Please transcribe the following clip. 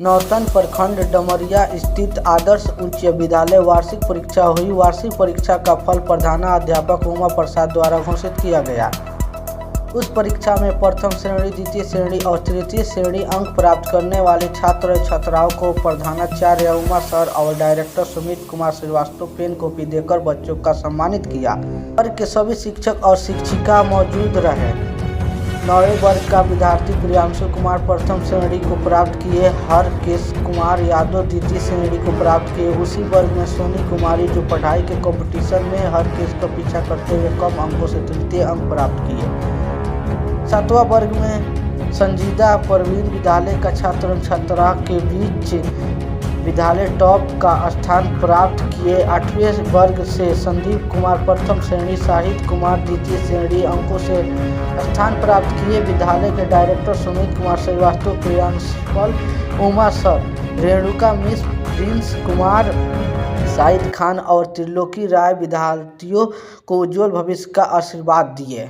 नौतन प्रखंड डमरिया स्थित आदर्श उच्च विद्यालय वार्षिक परीक्षा हुई। वार्षिक परीक्षा का फल प्रधानाध्यापक उमा प्रसाद द्वारा घोषित किया गया। उस परीक्षा में प्रथम श्रेणी, द्वितीय श्रेणी और तृतीय श्रेणी अंक प्राप्त करने वाले छात्र छात्राओं को प्रधानाचार्य उमा सर और director Sumit Kumar Srivastava pen copy देकर बच्चों का सम्मानित किया। वर्ग के सभी शिक्षक और शिक्षिका मौजूद रहे। 9वें वर्ग का विद्यार्थी प्रियांशु कुमार प्रथम श्रेणी को प्राप्त किए। हरकेश कुमार यादव द्वितीय श्रेणी को प्राप्त किए। उसी वर्ग में सोनी कुमारी जो पढ़ाई के कंपटीशन में हरकेश का पीछा करते हुए कम अंकों से तृतीय अंक प्राप्त किए। 7वां वर्ग में संजीदा परवीन विद्यालय का छात्र छात्रा के बीच विद्यालय टॉप का स्थान प्राप्त किए। 8वें वर्ग से संदीप कुमार प्रथम श्रेणी, शाहिद कुमार द्वितीय श्रेणी अंकों से स्थान प्राप्त किए। विद्यालय के director Sumit Kumar Srivastava, principal Uma sir, Renuka miss, Prince Kumar, Sahid Khan और त्रिलोकी राय विद्यार्थियों को उज्जवल भविष्य का आशीर्वाद दिए।